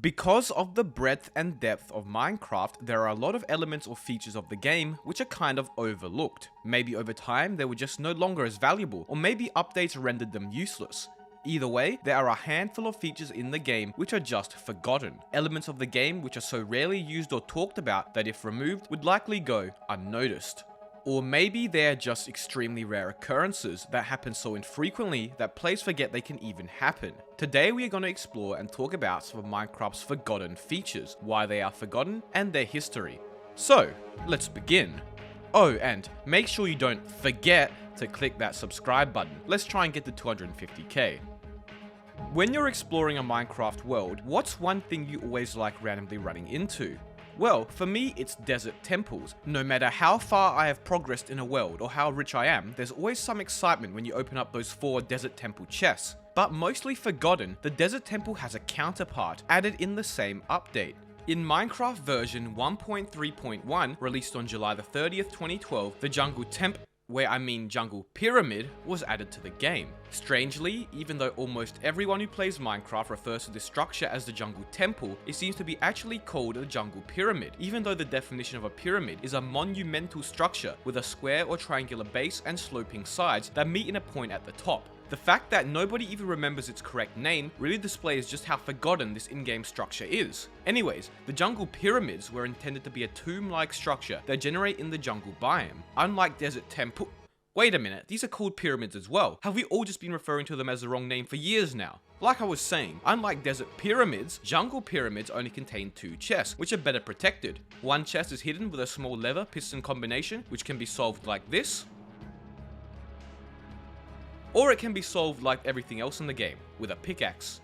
Because of the breadth and depth of Minecraft, there are a lot of elements or features of the game which are kind of overlooked. Maybe over time they were just no longer as valuable, or maybe updates rendered them useless. Either way, there are a handful of features in the game which are just forgotten. Elements of the game which are so rarely used or talked about that if removed would likely go unnoticed. Or maybe they're just extremely rare occurrences that happen so infrequently that players forget they can even happen. Today we are going to explore and talk about some of Minecraft's forgotten features, why they are forgotten, and their history. So, let's begin. Oh, and make sure you don't forget to click that subscribe button. Let's try and get to 250k. When you're exploring a Minecraft world, what's one thing you always like randomly running into? Well, for me, it's desert temples. No matter how far I have progressed in a world or how rich I am, there's always some excitement when you open up those 4 desert temple chests. But mostly forgotten, the desert temple has a counterpart added in the same update. In Minecraft version 1.3.1, released on July the 30th, 2012, the jungle jungle pyramid was added to the game. Strangely, even though almost everyone who plays Minecraft refers to this structure as the jungle temple, it seems to be actually called the jungle pyramid, even though the definition of a pyramid is a monumental structure with a square or triangular base and sloping sides that meet in a point at the top. The fact that nobody even remembers its correct name really displays just how forgotten this in-game structure is. Anyways, the jungle pyramids were intended to be a tomb-like structure that generate in the jungle biome. Unlike desert temple— Wait a minute, these are called pyramids as well. Have we all just been referring to them as the wrong name for years now? Like I was saying, unlike desert pyramids, jungle pyramids only contain 2 chests, which are better protected. One chest is hidden with a small lever piston combination, which can be solved like this, or it can be solved like everything else in the game, with a pickaxe.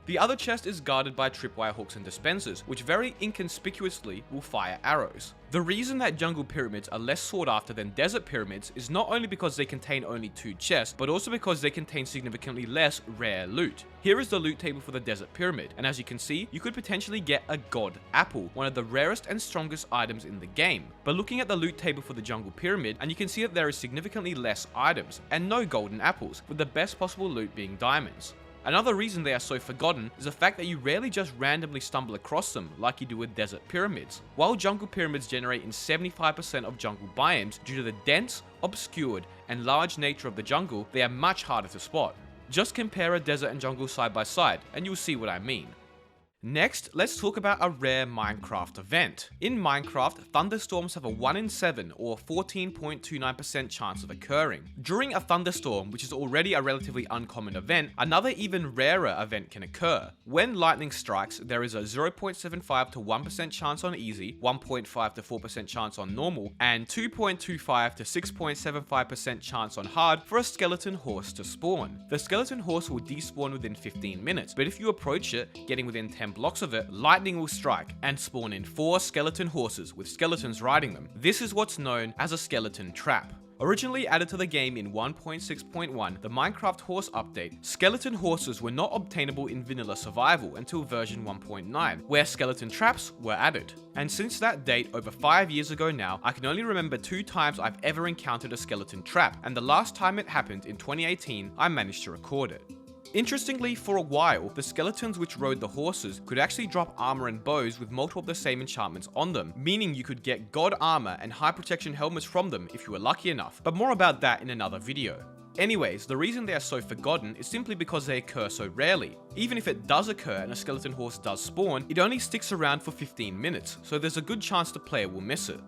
The other chest is guarded by tripwire hooks and dispensers, which very inconspicuously will fire arrows. The reason that jungle pyramids are less sought after than desert pyramids is not only because they contain only 2 chests, but also because they contain significantly less rare loot. Here is the loot table for the desert pyramid, and as you can see, you could potentially get a god apple, one of the rarest and strongest items in the game. But looking at the loot table for the jungle pyramid, and you can see that there is significantly less items, and no golden apples, with the best possible loot being diamonds. Another reason they are so forgotten is the fact that you rarely just randomly stumble across them like you do with desert pyramids. While jungle pyramids generate in 75% of jungle biomes, due to the dense, obscured, and large nature of the jungle, they are much harder to spot. Just compare a desert and jungle side by side, and you'll see what I mean. Next, let's talk about a rare Minecraft event. In Minecraft, thunderstorms have a 1 in 7 or 14.29% chance of occurring. During a thunderstorm, which is already a relatively uncommon event, another even rarer event can occur. When lightning strikes, there is a 0.75 to 1% chance on easy, 1.5 to 4% chance on normal, and 2.25 to 6.75% chance on hard for a skeleton horse to spawn. The skeleton horse will despawn within 15 minutes, but if you approach it, getting within 10 blocks of it, lightning will strike and spawn in 4 skeleton horses with skeletons riding them. This is what's known as a skeleton trap. Originally added to the game in 1.6.1, the Minecraft Horse update, skeleton horses were not obtainable in vanilla survival until version 1.9, where skeleton traps were added. And since that date, over 5 years ago now, I can only remember 2 times I've ever encountered a skeleton trap, and the last time it happened in 2018, I managed to record it. Interestingly, for a while, the skeletons which rode the horses could actually drop armor and bows with multiple of the same enchantments on them, meaning you could get god armor and high protection helmets from them if you were lucky enough, but more about that in another video. Anyways, the reason they are so forgotten is simply because they occur so rarely. Even if it does occur and a skeleton horse does spawn, it only sticks around for 15 minutes, so there's a good chance the player will miss it.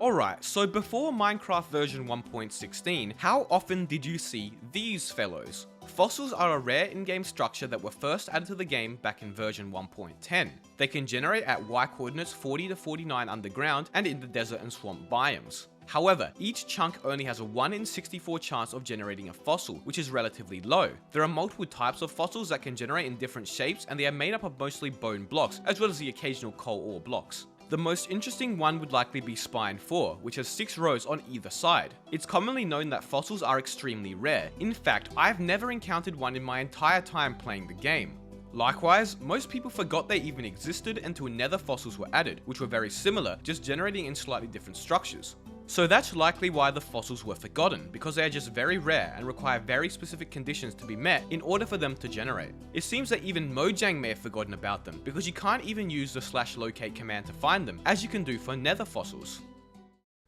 Alright, so before Minecraft version 1.16, how often did you see these fellows? Fossils are a rare in-game structure that were first added to the game back in version 1.10. They can generate at Y coordinates 40 to 49 underground and in the desert and swamp biomes. However, each chunk only has a 1 in 64 chance of generating a fossil, which is relatively low. There are multiple types of fossils that can generate in different shapes, and they are made up of mostly bone blocks, as well as the occasional coal ore blocks. The most interesting one would likely be Spine 4, which has 6 rows on either side. It's commonly known that fossils are extremely rare. In fact, I've never encountered one in my entire time playing the game. Likewise, most people forgot they even existed until nether fossils were added, which were very similar, just generating in slightly different structures. So that's likely why the fossils were forgotten, because they are just very rare and require very specific conditions to be met in order for them to generate. It seems that even Mojang may have forgotten about them, because you can't even use the /locate command to find them, as you can do for nether fossils.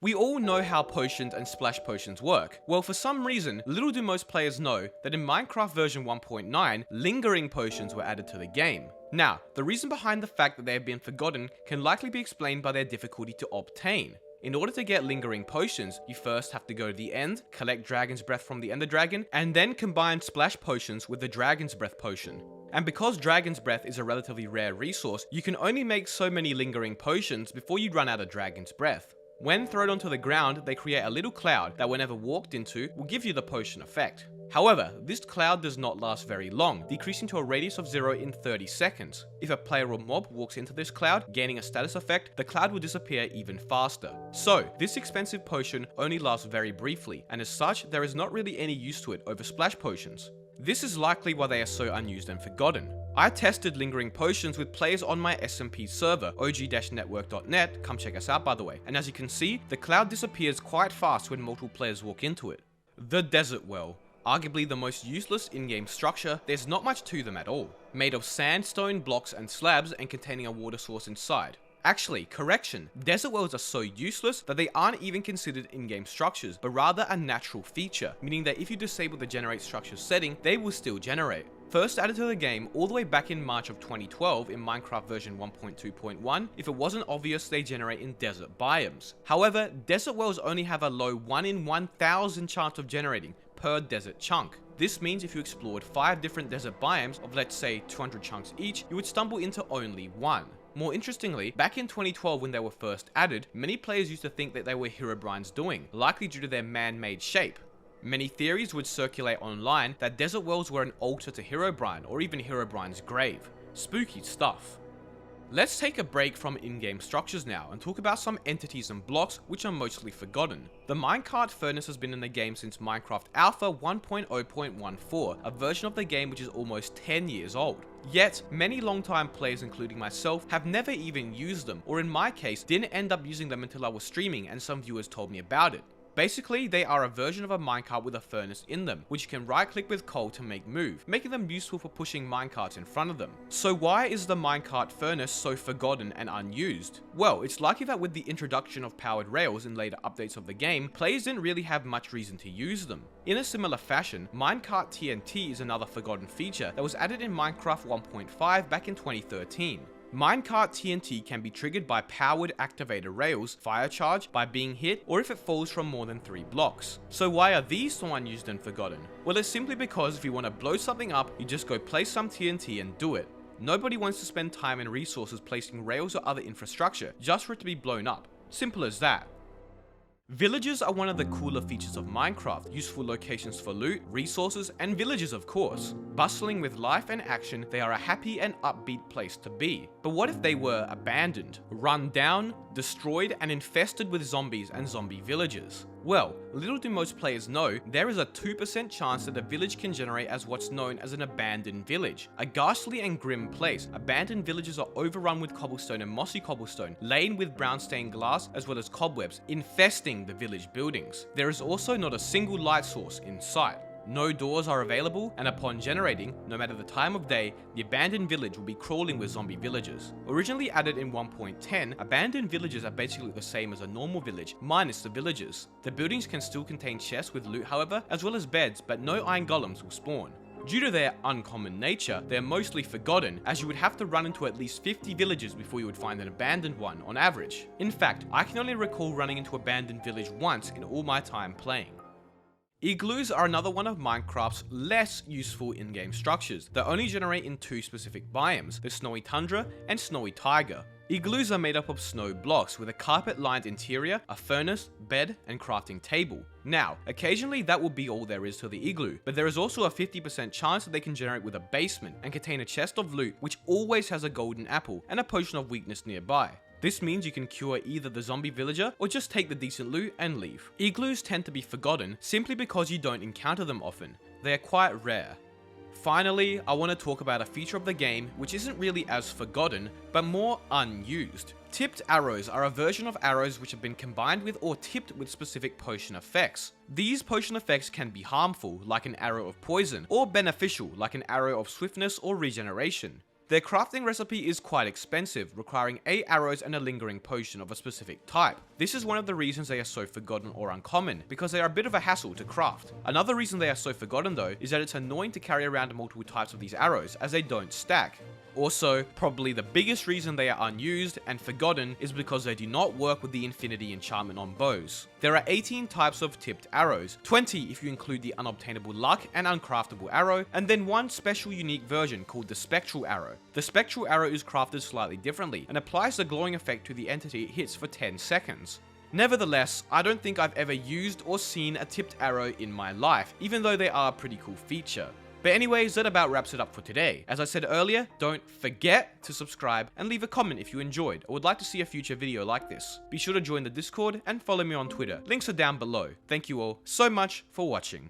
We all know how potions and splash potions work. Well, for some reason, little do most players know that in Minecraft version 1.9, lingering potions were added to the game. Now, the reason behind the fact that they have been forgotten can likely be explained by their difficulty to obtain. In order to get lingering potions, you first have to go to the end, collect Dragon's Breath from the Ender Dragon, and then combine splash potions with the Dragon's Breath potion. And because Dragon's Breath is a relatively rare resource, you can only make so many lingering potions before you run out of Dragon's Breath. When thrown onto the ground, they create a little cloud that whenever walked into, will give you the potion effect. However, this cloud does not last very long, decreasing to a radius of 0 in 30 seconds. If a player or mob walks into this cloud, gaining a status effect, the cloud will disappear even faster. So, this expensive potion only lasts very briefly, and as such, there is not really any use to it over splash potions. This is likely why they are so unused and forgotten. I tested lingering potions with players on my SMP server, og-network.net, come check us out by the way, and as you can see, the cloud disappears quite fast when multiple players walk into it. The Desert Well. Arguably the most useless in-game structure, there's not much to them at all. Made of sandstone, blocks and slabs and containing a water source inside. Actually, correction, desert wells are so useless that they aren't even considered in-game structures, but rather a natural feature, meaning that if you disable the generate structures setting, they will still generate. First added to the game all the way back in March of 2012 in Minecraft version 1.2.1, if it wasn't obvious they generate in desert biomes. However, desert wells only have a low 1 in 1000 chance of generating per desert chunk. This means if you explored 5 different desert biomes of let's say 200 chunks each, you would stumble into only one. More interestingly, back in 2012 when they were first added, many players used to think that they were Herobrine's doing, likely due to their man-made shape. Many theories would circulate online that desert wells were an altar to Herobrine or even Herobrine's grave. Spooky stuff. Let's take a break from in-game structures now and talk about some entities and blocks which are mostly forgotten. The Minecart Furnace has been in the game since Minecraft Alpha 1.0.14, a version of the game which is almost 10 years old. Yet, many long-time players including myself have never even used them, or in my case, didn't end up using them until I was streaming and some viewers told me about it. Basically, they are a version of a minecart with a furnace in them, which you can right-click with coal to make move, making them useful for pushing minecarts in front of them. So why is the Minecart Furnace so forgotten and unused? Well, it's likely that with the introduction of powered rails in later updates of the game, players didn't really have much reason to use them. In a similar fashion, Minecart TNT is another forgotten feature that was added in Minecraft 1.5 back in 2013. Minecart TNT can be triggered by powered activator rails, fire charge, by being hit, or if it falls from more than 3 blocks. So why are these so unused and forgotten? Well, it's simply because if you want to blow something up, you just go place some TNT and do it. Nobody wants to spend time and resources placing rails or other infrastructure just for it to be blown up. Simple as that. Villages are one of the cooler features of Minecraft, useful locations for loot, resources, and villages of course. Bustling with life and action, they are a happy and upbeat place to be. But what if they were abandoned, run down, destroyed, and infested with zombies and zombie villagers? Well, little do most players know, there is a 2% chance that a village can generate as what's known as an abandoned village. A ghastly and grim place, abandoned villages are overrun with cobblestone and mossy cobblestone, laden with brown stained glass as well as cobwebs, infesting the village buildings. There is also not a single light source in sight. No doors are available, and upon generating, no matter the time of day, the abandoned village will be crawling with zombie villagers. Originally added in 1.10, abandoned villages are basically the same as a normal village, minus the villagers. The buildings can still contain chests with loot however, as well as beds, but no iron golems will spawn. Due to their uncommon nature, they're mostly forgotten, as you would have to run into at least 50 villages before you would find an abandoned one on average. In fact, I can only recall running into an abandoned village once in all my time playing. Igloos are another one of Minecraft's less useful in-game structures that only generate in 2 specific biomes, the Snowy Tundra and Snowy Taiga. Igloos are made up of snow blocks with a carpet-lined interior, a furnace, bed, and crafting table. Now, occasionally that will be all there is to the igloo, but there is also a 50% chance that they can generate with a basement and contain a chest of loot which always has a golden apple and a potion of weakness nearby. This means you can cure either the zombie villager or just take the decent loot and leave. Igloos tend to be forgotten simply because you don't encounter them often. They are quite rare. Finally, I want to talk about a feature of the game which isn't really as forgotten, but more unused. Tipped arrows are a version of arrows which have been combined with or tipped with specific potion effects. These potion effects can be harmful, like an arrow of poison, or beneficial, like an arrow of swiftness or regeneration. Their crafting recipe is quite expensive, requiring 8 arrows and a lingering potion of a specific type. This is one of the reasons they are so forgotten or uncommon, because they are a bit of a hassle to craft. Another reason they are so forgotten though, is that it's annoying to carry around multiple types of these arrows, as they don't stack. Also, probably the biggest reason they are unused and forgotten is because they do not work with the infinity enchantment on bows. There are 18 types of tipped arrows, 20 if you include the unobtainable luck and uncraftable arrow, and then one special unique version called the spectral arrow. The spectral arrow is crafted slightly differently and applies the glowing effect to the entity it hits for 10 seconds. Nevertheless, I don't think I've ever used or seen a tipped arrow in my life, even though they are a pretty cool feature. But anyways, that about wraps it up for today. As I said earlier, don't forget to subscribe and leave a comment if you enjoyed or would like to see a future video like this. Be sure to join the Discord and follow me on Twitter. Links are down below. Thank you all so much for watching.